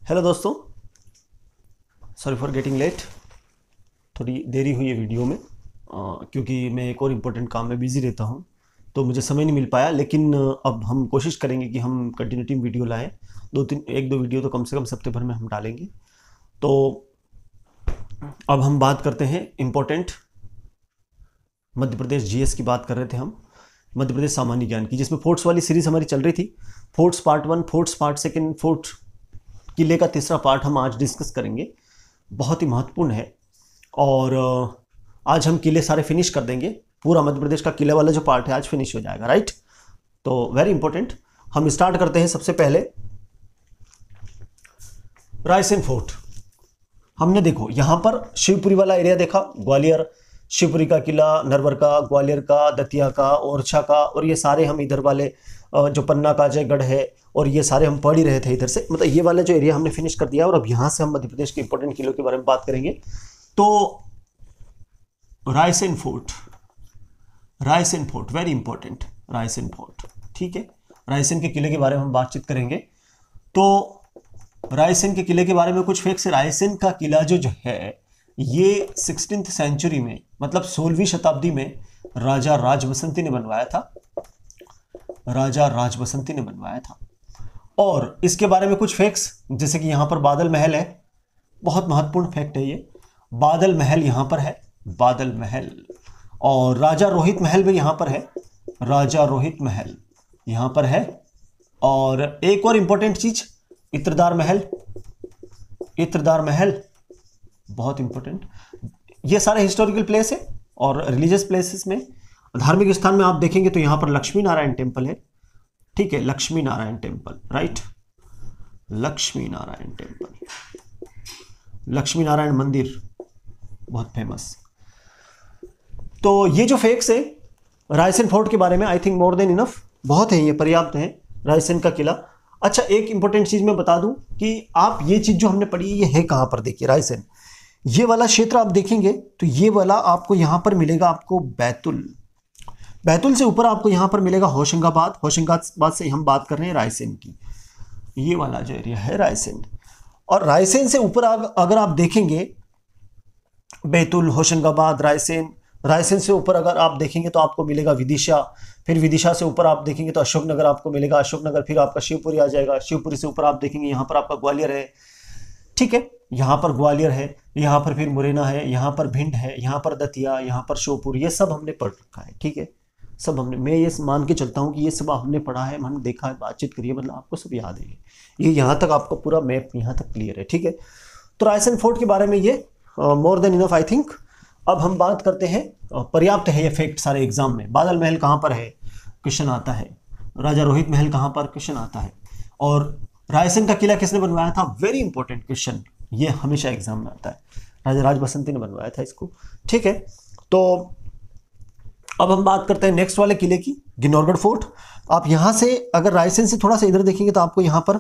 Hello दोस्तों, sorry for getting late. थोड़ी देरी हुई है वीडियो में क्योंकि मैं एक और इम्पोर्टेंट काम में बिज़ी रहता हूँ तो मुझे समय नहीं मिल पाया। लेकिन अब हम कोशिश करेंगे कि हम कंटिन्यूटी वीडियो लाएं। एक दो वीडियो तो कम से कम हफ्ते भर में हम डालेंगे। तो अब हम बात करते हैं इम्पोर्टेंट मध्य प्रदेश जीएस की बात कर रहे थे हम, मध्य प्रदेश सामान्य ज्ञान की, जिसमें फोर्ट्स वाली सीरीज हमारी चल रही थी। Forts part 1, forts part 2, fort किले का तीसरा पार्ट हम आज डिस्कस करेंगे। बहुत ही महत्वपूर्ण है और आज हम किले सारे फिनिश कर देंगे। पूरा मध्य प्रदेश का किले वाला जो पार्ट है आज फिनिश हो जाएगा, राइट। तो वेरी इंपॉर्टेंट, हम स्टार्ट करते हैं सबसे पहले रायसेन फोर्ट। हमने देखो यहां पर शिवपुरी वाला एरिया देखा, ग्वालियर, शिवपुरी का किला, नरवर का, ग्वालियर का, दतिया का, ओरछा का, और ये सारे हम इधर वाले जो पन्ना का अजयगढ़ है और ये सारे हम पढ़ ही रहे थे इधर से, मतलब ये वाला जो एरिया हमने फिनिश कर दिया। और अब यहाँ से हम मध्य प्रदेश के इंपॉर्टेंट किलों के बारे में बात करेंगे। तो Raisen fort, Raisen fort very important, Raisen fort, ठीक है। रायसेन के किले के बारे में हम बातचीत करेंगे। तो रायसेन के किले के बारे में कुछ फैक्ट्स। रायसेन का किला जो है ये 16th सेंचुरी में, मतलब 16वीं शताब्दी में राजा राजबसंती ने बनवाया था, राजा राजबसंती ने बनवाया था। और इसके बारे में कुछ फैक्ट्स, जैसे कि यहां पर बादल महल है, बहुत महत्वपूर्ण फैक्ट है ये। बादल महल यहां पर है, बादल महल। और राजा रोहित महल भी यहां पर है, राजा रोहित महल यहां पर है। और एक और इंपॉर्टेंट चीज, इत्रदार महल, इत्रदार महल बहुत इंपॉर्टेंट। ये सारे हिस्टोरिकल प्लेस है। और रिलीजियस प्लेसेस में, धार्मिक स्थान में आप देखेंगे तो यहां पर लक्ष्मी नारायण टेम्पल है, ठीक है, Lakshmi Narayan temple, right, Lakshmi Narayan temple, Lakshmi Narayan मंदिर बहुत फेमस। तो ये जो फैक्ट्स है रायसेन फोर्ट के बारे में, I think more than enough, बहुत है, ये पर्याप्त है रायसेन का किला। अच्छा, एक इंपॉर्टेंट चीज मैं बता दूं कि आप ये चीज जो हमने पढ़ी ये है कहां पर, देखिए रायसेन ये वाला क्षेत्र आप देखेंगे तो ये वाला आपको यहां पर मिलेगा, आपको बैतुल, बैतुल से ऊपर आपको यहां पर मिलेगा होशंगाबाद, होशंगाबाद से हम बात कर रहे हैं रायसेन की, ये वाला जो एरिया है रायसेन। और रायसेन से ऊपर अगर आप देखेंगे बैतुल, होशंगाबाद, रायसेन, रायसेन से ऊपर अगर आप देखेंगे तो आपको मिलेगा विदिशा, फिर विदिशा से ऊपर आप देखेंगे तो अशोकनगर आपको मिलेगा, अशोकनगर फिर आपका शिवपुरी आ जाएगा, शिवपुरी से ऊपर आप देखेंगे यहाँ पर आपका ग्वालियर है, ठीक है, यहाँ पर ग्वालियर है, यहाँ पर फिर मुरैना है, यहाँ पर भिंड है, यहाँ पर दतिया, यहाँ पर श्योपुर, ये सब हमने पढ़ रखा है, ठीक है, सब हमने, मैं ये मान के चलता हूँ कि ये सब हमने पढ़ा है, हमने देखा है, बातचीत करी है, मतलब आपको सब याद है। ये यहाँ तक आपको पूरा मैप यहाँ तक क्लियर है, ठीक है। तो रायसेन फोर्ट के बारे में ये more than enough I think. अब हम बात करते हैं, पर्याप्त है ये फैक्ट सारे एग्जाम में। बादल महल कहाँ पर है, क्वेश्चन आता है। राजा रोहित महल कहाँ पर, क्वेश्चन आता है। और रायसेन का किला किसने बनवाया था, वेरी इंपॉर्टेंट क्वेश्चन, ये हमेशा एग्जाम में आता है। राजा राजबसंती ने बनवाया था इसको, ठीक है। तो अब हम बात करते हैं नेक्स्ट वाले किले की, गिनौरगढ़ फोर्ट। आप यहां से अगर रायसेन से थोड़ा सा इधर देखेंगे तो आपको यहां पर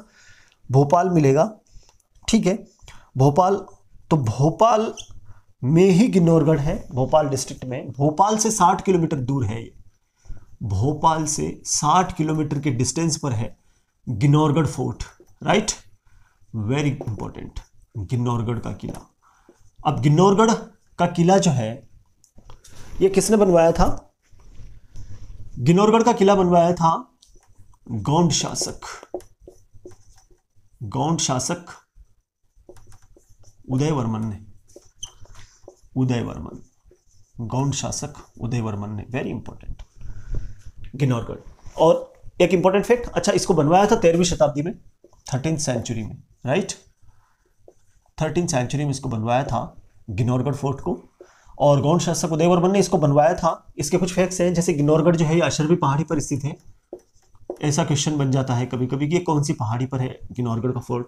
भोपाल मिलेगा, ठीक है, भोपाल। तो भोपाल में ही गिनौरगढ़ है, भोपाल डिस्ट्रिक्ट में, भोपाल से 60 किलोमीटर दूर है ये, भोपाल से 60 किलोमीटर के डिस्टेंस पर है गिनौरगढ़ फोर्ट, राइट, वेरी इंपॉर्टेंट, गिनौरगढ़ का किला। अब गिनौरगढ़ का किला जो है ये किसने बनवाया था, गिनौरगढ़ का किला बनवाया था गौंड शासक, गौंड शासक उदयवर्मन ने, उदयवर्मन, गौंड शासक उदयवर्मन ने, वेरी इंपॉर्टेंट गिनौरगढ़। और एक इंपॉर्टेंट फैक्ट, अच्छा, इसको बनवाया था 13वीं शताब्दी में, 13th सेंचुरी में, राइट, 13th सेंचुरी में इसको बनवाया था गिनौरगढ़ फोर्ट को। और गौंड शासक उदयवर्मन ने इसको बनवाया था। इसके कुछ फैक्ट्स हैं, जैसे गिनौरगढ़ जो है ये अशरफी पहाड़ी पर स्थित है। ऐसा क्वेश्चन बन जाता है कभी कभी कि ये कौन सी पहाड़ी पर है गिनौरगढ़ का फोर्ट,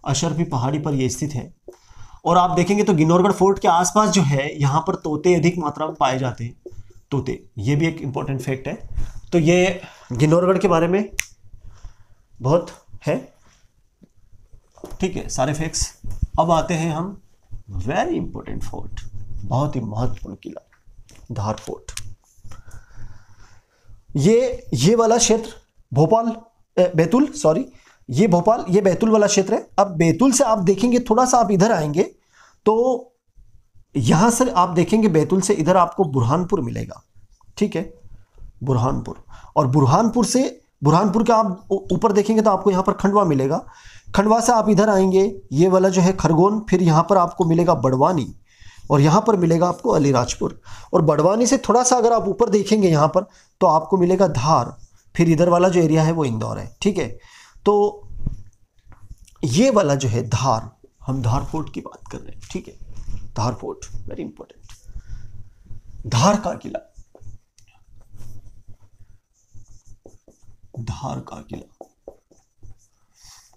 अशरफी पहाड़ी पर ये स्थित है। और आप देखेंगे तो गिनौरगढ़ फोर्ट के आसपास जो है यहाँ पर तोते अधिक मात्रा में पाए जाते हैं, तोते, ये भी एक इंपॉर्टेंट फैक्ट है। तो ये गिनौरगढ़ के बारे में बहुत है, ठीक है, सारे फैक्ट्स। अब आते हैं हम वेरी इंपॉर्टेंट फोर्ट, बहुत ही महत्वपूर्ण किला, धार फोर्ट। ये वाला क्षेत्र भोपाल, बैतूल, सॉरी, ये भोपाल, ये बैतूल वाला क्षेत्र है। अब बैतूल से आप देखेंगे, थोड़ा सा आप इधर आएंगे तो यहां से आप देखेंगे बैतूल से इधर आपको बुरहानपुर मिलेगा, ठीक है, बुरहानपुर। और बुरहानपुर के आप ऊपर देखेंगे तो आपको यहां पर खंडवा मिलेगा। खंडवा से आप इधर आएंगे, ये वाला जो है खरगोन, फिर यहां पर आपको मिलेगा बड़वानी, और यहां पर मिलेगा आपको अलीराजपुर। और बड़वानी से थोड़ा सा अगर आप ऊपर देखेंगे यहां पर तो आपको मिलेगा धार, फिर इधर वाला जो एरिया है वो इंदौर है, ठीक है। तो ये वाला जो है धार, हम धार फोर्ट की बात कर रहे हैं, ठीक है, धार फोर्ट वेरी इंपॉर्टेंट। धार का किला, धार का किला।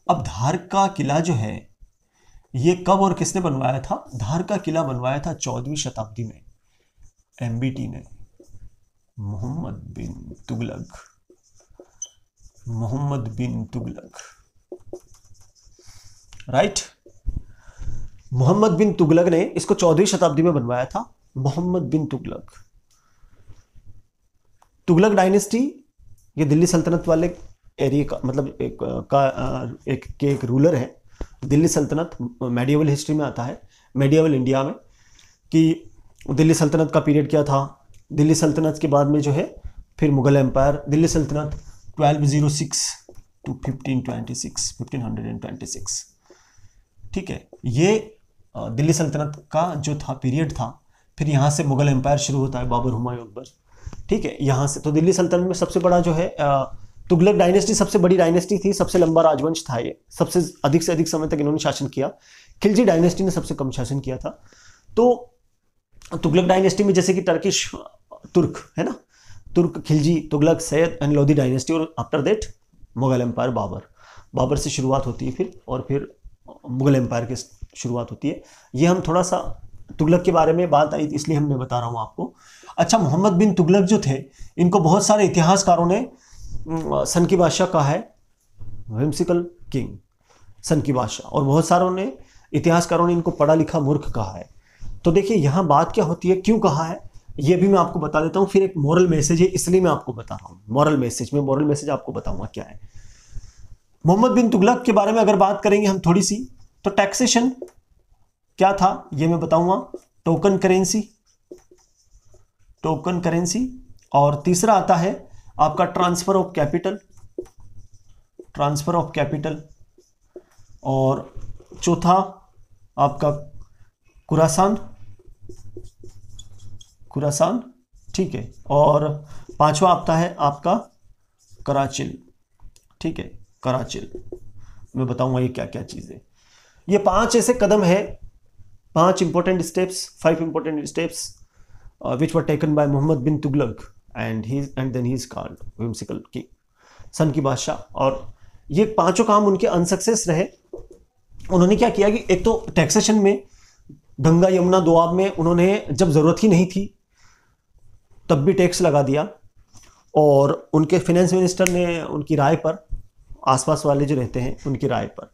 अब धार का किला जो है ये कब और किसने बनवाया था? धार का किला बनवाया था 14वीं शताब्दी में एमबीटी ने, मोहम्मद बिन तुगलक, मोहम्मद बिन तुगलक, राइट। मोहम्मद बिन तुगलक ने इसको 14वीं शताब्दी में बनवाया था, मोहम्मद बिन तुगलक। तुगलक डायनेस्टी ये दिल्ली सल्तनत वाले एरिया का, मतलब एक रूलर है। दिल्ली सल्तनत मेडिएवल हिस्ट्री में आता है, मेडिएवल इंडिया में, कि दिल्ली सल्तनत का पीरियड क्या था। दिल्ली सल्तनत के बाद में जो है फिर मुगल एम्पायर, दिल्ली सल्तनत 1206 टू 1526, ठीक है। ये दिल्ली सल्तनत का जो था पीरियड था। फिर यहाँ से मुगल एम्पायर शुरू होता है, बाबर, हुमायूं, अकबर, ठीक है। यहाँ से तो दिल्ली सल्तनत में सबसे बड़ा जो है तुगलक डायनेस्टी सबसे बड़ी डायनेस्टी थी, सबसे लंबा राजवंश था ये, सबसे अधिक से अधिक समय तक इन्होंने शासन किया। खिलजी डायनेस्टी ने सबसे कम शासन किया था। तो तुगलक डायनेस्टी में जैसे कि टर्किश तुर्क है ना, Turk, Khilji, Tughlaq, Sayyid and Lodhi dynasty, और after that Mughal empire, Babur से शुरुआत होती है फिर, और फिर मुगल एम्पायर की शुरुआत होती है। ये हम थोड़ा सा तुगलक के बारे में बात आई इसलिए मैं बता रहा हूँ आपको। अच्छा, मोहम्मद बिन तुगलक जो थे, इनको बहुत सारे इतिहासकारों ने सन की बादशाह कहा है, विम्सिकल किंग, सन की बादशाह, और बहुत सारों ने इतिहासकारों ने इनको पढ़ा लिखा मूर्ख कहा है। तो देखिए यहाँ बात क्या होती है, क्यों कहा है, ये भी मैं आपको बता देता हूँ। फिर एक मोरल मैसेज है, इसलिए मैं आपको बता रहा हूँ। मोरल मैसेज आपको बताऊंगा क्या है। मोहम्मद बिन तुगलक के बारे में अगर बात करेंगे हम थोड़ी सी, तो टैक्सेशन क्या था ये मैं बताऊंगा, टोकन करेंसी, और तीसरा आता है आपका ट्रांसफर ऑफ कैपिटल, और चौथा आपका कुरासान, ठीक है, और पांचवा आता है आपका कराचिल, ठीक है, कराचिल। मैं बताऊंगा ये क्या क्या चीजें। ये 5 ऐसे कदम है, 5 important steps, 5 important steps which were taken by Mohammad bin Tughlaq and then he is called whimsical king, सन की बादशाह। और ये 5 काम उनके अनसक्सेस रहे। उन्होंने क्या किया कि एक तो टैक्सेशन में, गंगा यमुना दोआब में उन्होंने जब जरूरत ही नहीं थी तब भी टैक्स लगा दिया, और उनके फाइनेंस मिनिस्टर ने उनकी राय पर, आसपास वाले जो रहते हैं उनकी राय पर,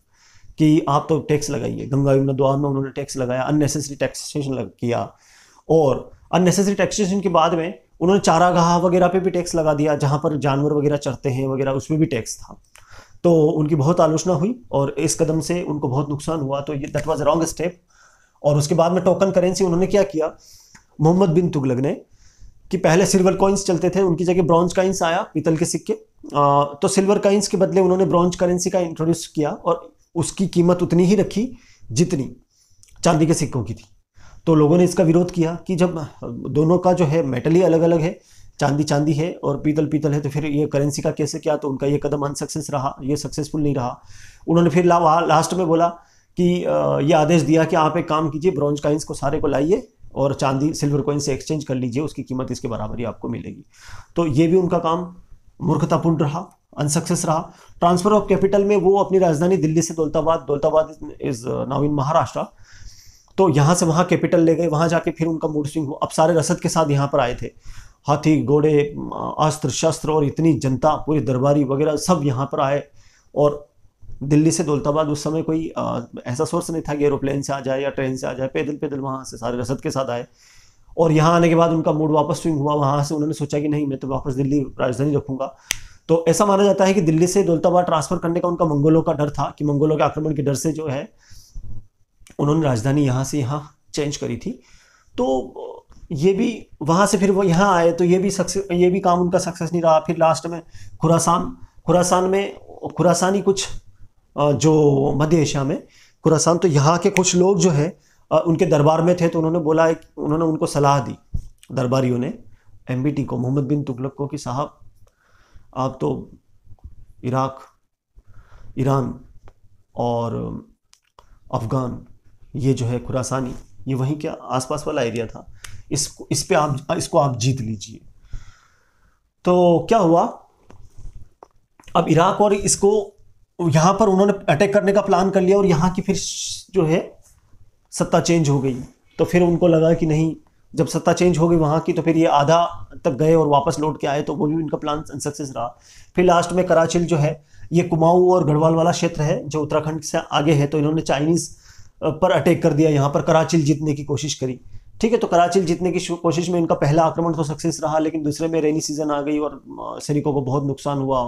कि आप तो टैक्स लगाइए। गंगा यमुना दोआब में उन्होंने टैक्स लगाया, अननेसेसरी टैक्सेशन किया, और अननेसेसरी टैक्सेशन के बाद में उन्होंने चारागाह वगैरह पे भी टैक्स लगा दिया, जहां पर जानवर वगैरह चरते हैं वगैरह, उसमें भी टैक्स था। तो उनकी बहुत आलोचना हुई और इस कदम से उनको बहुत नुकसान हुआ। तो ये दैट वाज रॉन्ग स्टेप। और उसके बाद में टोकन करेंसी उन्होंने क्या किया, मोहम्मद बिन तुगलक ने, कि पहले सिल्वर कॉइन्स चलते थे, उनकी जगह ब्रॉन्ज कॉइन्स आया, पीतल के सिक्के। तो सिल्वर कॉइन्स के बदले उन्होंने ब्रॉन्ज करेंसी का इंट्रोड्यूस किया, और उसकी कीमत उतनी ही रखी जितनी चांदी के सिक्कों की थी। तो लोगों ने इसका विरोध किया कि जब दोनों का जो है मेटल ही अलग अलग है, चांदी है और पीतल है, तो फिर ये करेंसी का कैसे क्या। तो उनका ये कदम अनसक्सेस रहा, ये सक्सेसफुल नहीं रहा। उन्होंने फिर लास्ट में बोला कि ये आदेश दिया कि आप एक काम कीजिए, ब्रॉन्ज कॉइन्स को सारे को लाइए और चांदी सिल्वर कॉइन से एक्सचेंज कर लीजिए, उसकी कीमत इसके बराबर ही आपको मिलेगी। तो ये भी उनका काम मूर्खतापूर्ण रहा, अनसक्सेस रहा। ट्रांसफर ऑफ कैपिटल में वो अपनी राजधानी दिल्ली से Daulatabad is now in Maharashtra, तो यहाँ से वहाँ कैपिटल ले गए, वहाँ जाके फिर उनका मूड स्विंग हुआ। अब सारे रसद के साथ यहाँ पर आए थे, हाथी घोड़े अस्त्र शस्त्र और इतनी जनता, पूरी दरबारी वगैरह सब यहाँ पर आए। और दिल्ली से दौलताबाद उस समय कोई ऐसा सोर्स नहीं था कि एरोप्लेन से आ जाए या ट्रेन से आ जाए, पैदल वहाँ से सारे रसद के साथ आए। और यहाँ आने के बाद उनका मूड वापस स्विंग हुआ, वहाँ से उन्होंने सोचा कि नहीं मैं तो वापस दिल्ली राजधानी रखूँगा। तो ऐसा माना जाता है कि दिल्ली से दौलताबाद ट्रांसफर करने का उनका मंगोलों का डर था कि मंगोलों के आक्रमण के डर से जो है उन्होंने राजधानी यहाँ से यहाँ चेंज करी थी। तो ये भी वहाँ से फिर वो यहाँ आए, तो ये भी काम उनका सक्सेस नहीं रहा। फिर लास्ट में खुरासानी कुछ जो मध्य एशिया में खुरासान, तो यहाँ के कुछ लोग जो है उनके दरबार में थे, तो उन्होंने उनको सलाह दी दरबारियों ने एमबीटी को, मोहम्मद बिन तुगलक को, कि साहब आप तो इराक, ईरान और अफगान, ये जो है खुरासानी, ये वहीं के आसपास वाला एरिया था, इसको आप जीत लीजिए। तो क्या हुआ, अब इराक और इसको यहाँ पर उन्होंने अटैक करने का प्लान कर लिया और यहाँ की फिर जो है सत्ता चेंज हो गई। तो फिर उनको लगा कि नहीं, जब सत्ता चेंज हो गई वहाँ की, तो फिर ये आधा तक गए और वापस लौट के आए, तो वो भी इनका प्लान सक्सेस रहा। फिर लास्ट में कराचिल जो है, ये कुमाऊं और गढ़वाल वाला क्षेत्र है जो उत्तराखंड से आगे है, तो इन्होंने चाइनीज़ पर अटैक कर दिया, यहाँ पर कराचिल जीतने की कोशिश करी। ठीक है, तो कराचिल जीतने की कोशिश में इनका पहला आक्रमण तो सक्सेस रहा, लेकिन दूसरे में रेनी सीजन आ गई और सैनिकों को बहुत नुकसान हुआ,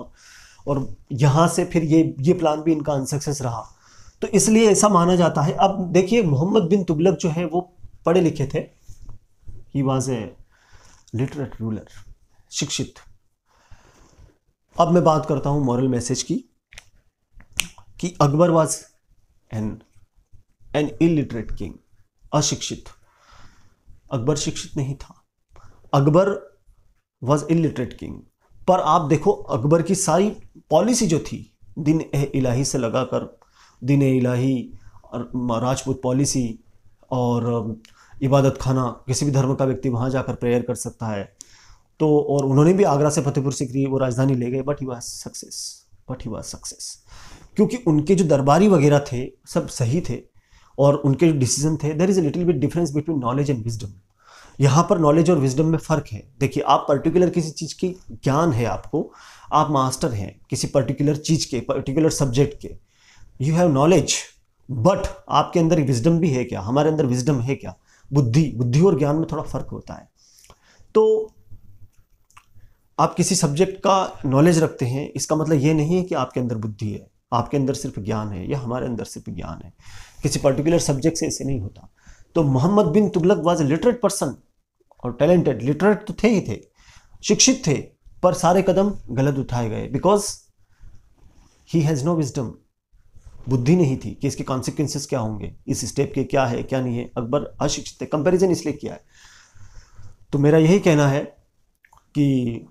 और यहाँ से फिर ये प्लान भी इनका अनसक्सेस रहा। तो इसलिए ऐसा माना जाता है। अब देखिए, मोहम्मद बिन तुगलक जो है वो पढ़े लिखे थे, he was a literate ruler, शिक्षित। अब मैं बात करता हूँ मॉरल मैसेज की, कि Akbar was an illiterate king, अशिक्षित। अकबर शिक्षित नहीं था, अकबर वॉज इलिटरेट किंग। पर आप देखो, अकबर की सारी पॉलिसी जो थी, दिन इलाही से लगाकर दिन इलाही, राजपूत पॉलिसी, और इबादत खाना, किसी भी धर्म का व्यक्ति वहाँ जाकर प्रेयर कर सकता है। तो और उन्होंने भी आगरा से फतेहपुर सीकरी वो राजधानी ले गए, बट ही वाज सक्सेस, क्योंकि उनके जो दरबारी वगैरह थे सब सही थे और उनके जो डिसीजन थे। There is a little bit difference between knowledge and wisdom. यहाँ पर नॉलेज और विजडम में फ़र्क है। देखिए, आप पर्टिकुलर किसी चीज़ की ज्ञान है आपको, आप मास्टर हैं किसी पर्टिकुलर चीज़ के, पर्टिकुलर सब्जेक्ट के, यू हैव नॉलेज, बट आपके अंदर विजडम भी है क्या? हमारे अंदर विजडम है क्या? बुद्धि और ज्ञान में थोड़ा फ़र्क होता है। तो आप किसी सब्जेक्ट का नॉलेज रखते हैं, इसका मतलब ये नहीं है कि आपके अंदर बुद्धि है, आपके अंदर सिर्फ ज्ञान है, या हमारे अंदर सिर्फ ज्ञान है। किसी पर्टिकुलर सब्जेक्ट से ऐसे नहीं होता। तो Mohammad bin Tughlaq was a literate person और टैलेंटेड, लिटरेट तो थे ही थे, शिक्षित थे, पर सारे कदम गलत उठाए गए, because he has no wisdom. बुद्धि नहीं थी कि इसके कॉन्सिक्वेंसेस क्या होंगे, इस स्टेप के क्या है क्या नहीं है। अकबर अशिक्षित थे, कंपैरिजन इसलिए किया है। तो मेरा यही कहना है कि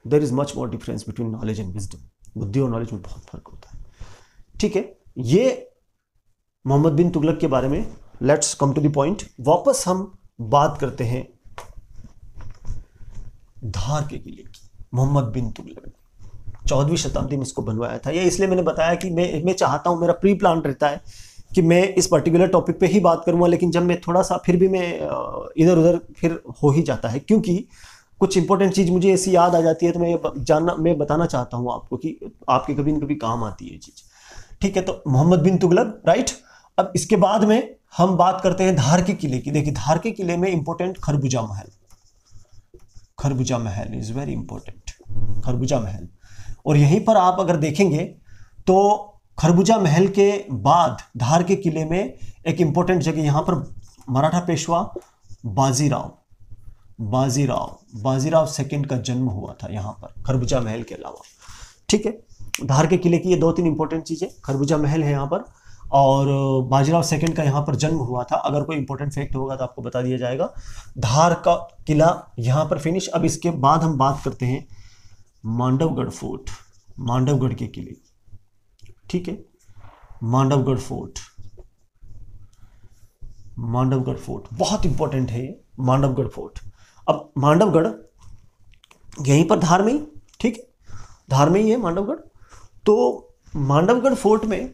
there is much more difference between knowledge and wisdom. बुद्धि और नॉलेज में बहुत फर्क होता है। ठीक है, ये मोहम्मद बिन तुगलक के बारे में। Let's come to the point. वापस हम बात करते हैं धार के किले की। मोहम्मद बिन तुगलक ने 14वीं शताब्दी में इसको बनवाया था। ये इसलिए मैंने बताया कि मैं चाहता हूं, मेरा प्री प्लान रहता है कि मैं इस पर्टिकुलर टॉपिक पे ही बात करूंगा, लेकिन जब मैं थोड़ा सा फिर भी मैं इधर उधर फिर हो ही जाता है, क्योंकि कुछ इंपॉर्टेंट चीज़ मुझे ऐसी याद आ जाती है, तो मैं बताना चाहता हूँ आपको कि आपके कभी न कभी काम आती है चीज़। ठीक है, तो मोहम्मद बिन तुगलक, राइट। अब इसके बाद में हम बात करते हैं धार के किले की। देखिए, धार के किले में इंपॉर्टेंट खरबूजा महल। खरबूजा महल इज वेरी इंपॉर्टेंट, खरबूजा महल। और यहीं पर आप अगर देखेंगे तो खरबूजा महल के बाद धार के किले में एक इंपॉर्टेंट जगह, यहां पर मराठा पेशवा बाजीराव सेकंड का जन्म हुआ था यहां पर, खरबूजा महल के अलावा। ठीक है, धार के किले की ये 2-3 इंपॉर्टेंट चीजें, खरबूजा महल है यहाँ पर, और बाजीराव सेकंड का यहाँ पर जन्म हुआ था। अगर कोई इंपॉर्टेंट फैक्ट होगा तो आपको बता दिया जाएगा। धार का किला यहाँ पर फिनिश। अब इसके बाद हम बात करते हैं मांडवगढ़ फोर्ट, मांडवगढ़ के किले। ठीक है, मांडवगढ़ फोर्ट बहुत इंपॉर्टेंट है ये मांडवगढ़ फोर्ट। अब मांडवगढ़ यहीं पर धार में ही, ठीक है, धार में ही है मांडवगढ़। तो मांडवगढ़ फोर्ट में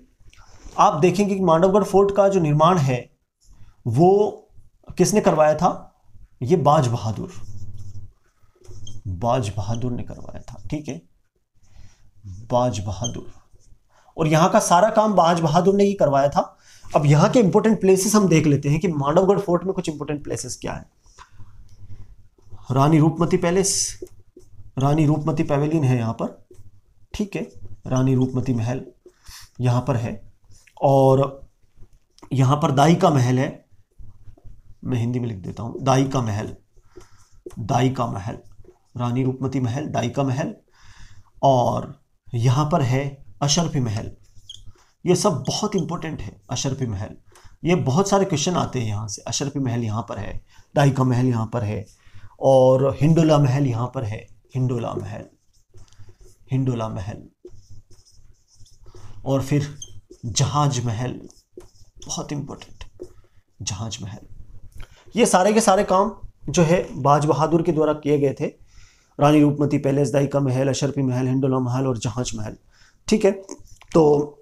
आप देखेंगे कि मांडवगढ़ फोर्ट का जो निर्माण है वो किसने करवाया था? ये बाज बहादुर ने करवाया था। ठीक है, बाज बहादुर, और यहां का सारा काम बाज बहादुर ने ही करवाया था। अब यहां के इंपॉर्टेंट प्लेसेस हम देख लेते हैं कि मांडवगढ़ फोर्ट में कुछ इंपॉर्टेंट प्लेसेस क्या है। रानी रूपमती पैलेस, रानी रूपमती पैवेलियन है यहाँ पर, ठीक है, रानी रूपमती महल यहाँ पर है। और यहाँ पर दाई का महल है, मैं हिंदी में लिख देता हूँ, दाई का महल, दाई का महल, रानी रूपमती महल, दाई का महल। और यहाँ पर है अशरफी महल, ये सब बहुत इंपॉर्टेंट है। अशरफी महल, ये बहुत सारे क्वेश्चन आते हैं यहाँ से। अशरफी महल यहाँ पर है, दाई का महल यहाँ पर है, और हिंडोला महल यहाँ पर है, हिंडोला महल, हिंडोला महल। और फिर जहाज महल, बहुत इंपॉर्टेंट, जहाज महल। ये सारे के सारे काम जो है बाज बहादुर के द्वारा किए गए थे। रानी रूपमती पैलेस, दाई का महल, अशरफी महल, हिंडोला महल और जहाज महल, ठीक है। तो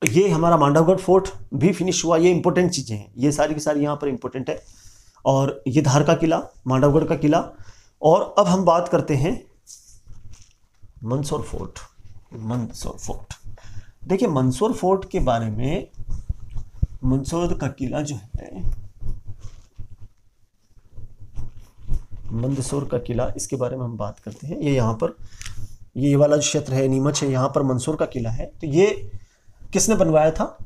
ये हमारा मांडवगढ़ फोर्ट भी फिनिश हुआ। ये इंपॉर्टेंट चीज़ें हैं, ये सारी की सारी यहाँ पर इंपॉर्टेंट है। और ये धार का किला, मांडवगढ़ का किला। और अब हम बात करते हैं मंदसौर फोर्ट। मंदसौर फोर्ट, देखिए मंदसौर फोर्ट के बारे में, मंदसौर का किला जो है, मंदसौर का किला, इसके बारे में हम बात करते हैं। ये यहाँ पर, ये वाला जो क्षेत्र है नीमच है, यहाँ पर मंदसौर का किला है। तो ये किसने बनवाया था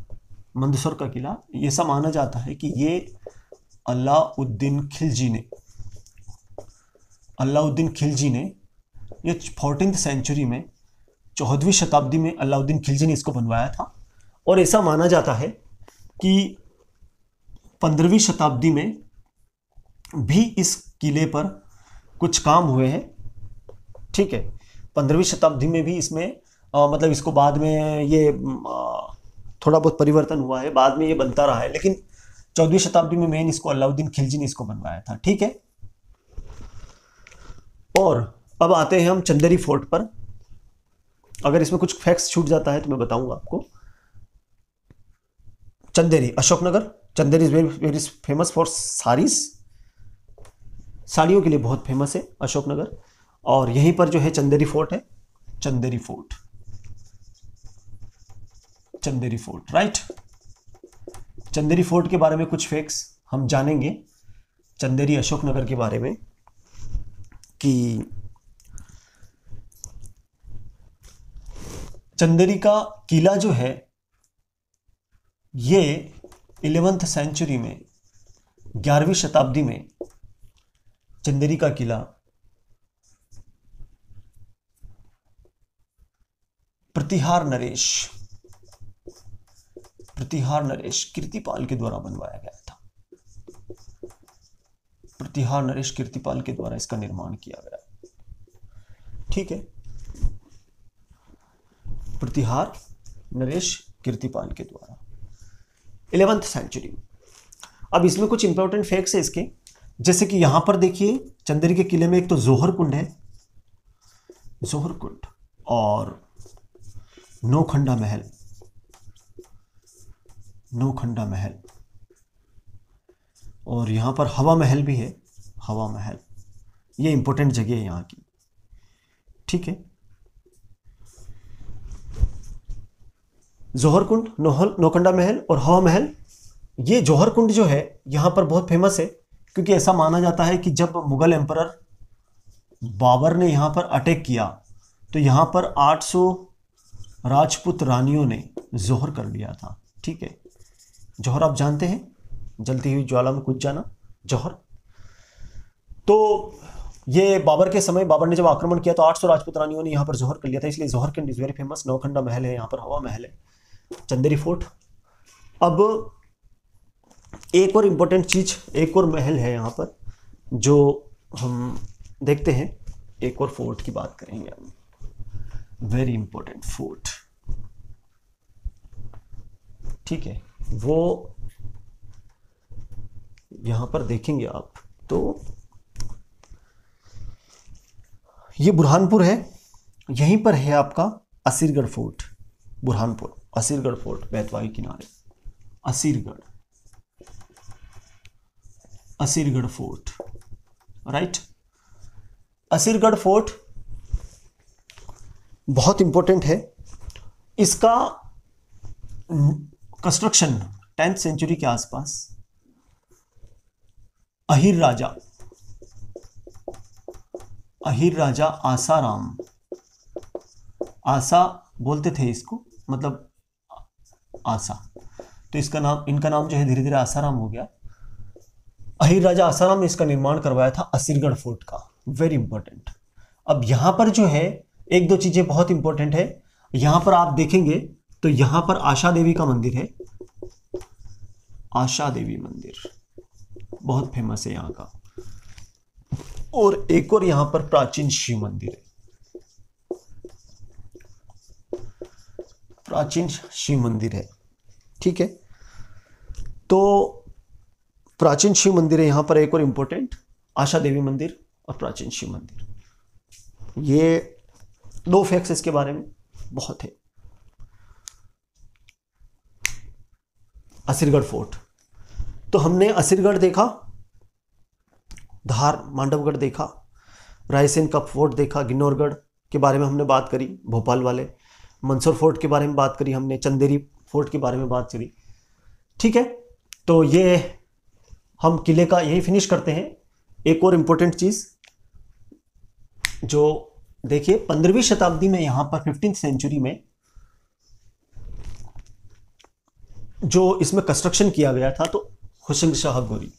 मंदसौर का किला? ये सब माना जाता है कि ये अलाउद्दीन खिलजी ने, अलाउद्दीन खिलजी ने, ये 14वीं सेंचुरी में, 14वीं शताब्दी में अलाउद्दीन खिलजी ने इसको बनवाया था। और ऐसा माना जाता है कि 15वीं शताब्दी में भी इस किले पर कुछ काम हुए हैं, ठीक है। 15वीं शताब्दी में भी इसमें मतलब इसको बाद में ये थोड़ा बहुत परिवर्तन हुआ है, बाद में ये बनता रहा है, लेकिन 14वीं शताब्दी में मेन इसको अलाउद्दीन खिलजी ने इसको बनवाया था, ठीक है। और अब आते हैं हम चंदेरी फोर्ट पर। अगर इसमें कुछ फैक्ट्स छूट जाता है तो मैं बताऊंगा आपको। Chanderi, Ashoknagar, Chanderi is very famous for saris, साड़ियों के लिए बहुत फेमस है अशोकनगर। और यहीं पर जो है चंदेरी फोर्ट है, Chanderi fort, Chanderi fort, right. Chanderi fort के बारे में कुछ फैक्ट्स हम जानेंगे चंदेरी अशोकनगर के बारे में, कि चंदेरी का किला जो है ये 11वीं सेंचुरी में, 11वीं शताब्दी में चंदेरी का किला प्रतिहार नरेश, प्रतिहार नरेश कीर्तिपाल के द्वारा बनवाया गया था। प्रतिहार नरेश कीर्तिपाल के द्वारा इसका निर्माण किया गया, ठीक है। प्रतिहार नरेश कीर्तिपाल के द्वारा 11वीं सेंचुरी। अब इसमें कुछ इंपॉर्टेंट फैक्ट्स है इसके, जैसे कि यहां पर देखिए चंदेरी के किले में एक तो जोहर कुंड है, जोहर कुंड, और नौखंडा महल, नौखंडा महल, और यहां पर हवा महल भी है, हवा महल। ये इंपॉर्टेंट जगह है यहाँ की, ठीक है। जौहर कुंड, नौखंडा महल और हवा महल। ये जौहर कुंड जो है यहाँ पर बहुत फेमस है, क्योंकि ऐसा माना जाता है कि जब मुगल एम्परर बाबर ने यहाँ पर अटैक किया तो यहाँ पर 800 राजपूत रानियों ने जौहर कर लिया था, ठीक है। जौहर आप जानते हैं, जलती हुई ज्वाला में कूद जाना, जौहर। तो ये बाबर के समय, बाबर ने जब आक्रमण किया तो 800 राजपूत रानियों ने यहाँ पर जौहर कर लिया था, इसलिए जौहर कुंड इज वेरी फेमस। नौखंडा महल है, यहाँ पर हवा महल है, चंदेरी फोर्ट। अब एक और इंपॉर्टेंट चीज, एक और महल है यहाँ पर जो हम देखते हैं, एक और फोर्ट की बात करेंगे हम, वेरी इंपॉर्टेंट फोर्ट, ठीक है। वो यहां पर देखेंगे आप तो ये बुरहानपुर है, यहीं पर है आपका असीरगढ़ फोर्ट, बुरहानपुर, असीरगढ़ फोर्ट, बेतवा के किनारे, Asirgarh, Asirgarh fort, right. Asirgarh fort बहुत इंपॉर्टेंट है। इसका कंस्ट्रक्शन 10th सेंचुरी के आसपास अहीर राजा, अहिर राजा आसाराम, आसा बोलते थे इसको, मतलब आसा, तो इसका नाम, इनका नाम जो है धीरे धीरे आसाराम हो गया। अहिर राजा आसाराम ने इसका निर्माण करवाया था असुरगढ़ फोर्ट का, वेरी इंपॉर्टेंट। अब यहां पर जो है एक दो चीजें बहुत इंपॉर्टेंट है, यहां पर आप देखेंगे तो यहां पर आशा देवी का मंदिर है, आशा देवी मंदिर बहुत फेमस है यहां का, और एक और यहां पर प्राचीन शिव मंदिर है, प्राचीन शिव मंदिर है, ठीक है। तो प्राचीन शिव मंदिर है यहां पर, एक और इंपॉर्टेंट आशा देवी मंदिर और प्राचीन शिव मंदिर, ये दो फैक्ट्स इसके बारे में बहुत है। असुरगढ़ फोर्ट, तो हमने असुरगढ़ देखा, धार मांडवगढ़ देखा, रायसेन का फोर्ट देखा, गिन्नौरगढ़ के बारे में हमने बात करी, भोपाल वाले, मंदसौर फोर्ट के बारे में बात करी हमने, चंदेरी फोर्ट के बारे में बात करी, ठीक है। तो ये हम किले का यही फिनिश करते हैं। एक और इंपॉर्टेंट चीज जो देखिए 15वीं शताब्दी में यहां पर 15th सेंचुरी में जो इसमें कंस्ट्रक्शन किया गया था, तो हुसैन शाह गोरी,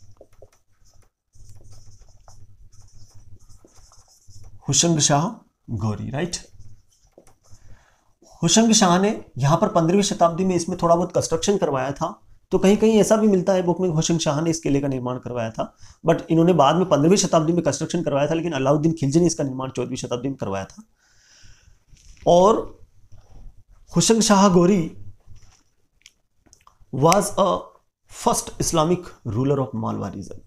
हुसैन शाह गोरी, राइट। हुसैन शाह ने यहां पर 15वीं शताब्दी में इसमें थोड़ा बहुत कंस्ट्रक्शन करवाया था, तो कहीं कहीं ऐसा भी मिलता है बुक में हुसैन शाह ने इस किले का निर्माण करवाया था, बट इन्होंने बाद में 15वीं शताब्दी में कंस्ट्रक्शन करवाया था, लेकिन अलाउद्दीन खिलजी ने इसका निर्माण 14वीं शताब्दी में करवाया था। और Hussain Shah Ghori was a first Islamic ruler of Malwa region,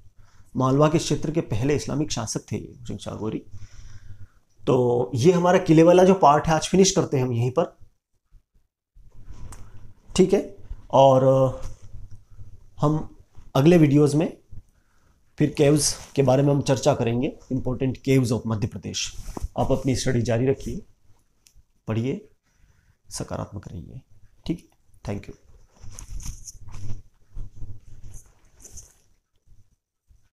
Malwa के क्षेत्र के पहले इस्लामिक शासक थे हुसैन शाह गोरी। तो ये हमारा किले वाला जो पार्ट है आज फिनिश करते हैं हम यहीं पर, ठीक है। और हम अगले वीडियोस में फिर केव्स के बारे में हम चर्चा करेंगे, important caves of Madhya Pradesh. आप अपनी स्टडी जारी रखिए, पढ़िए, सकारात्मक रहिए, ठीक है। Thank you.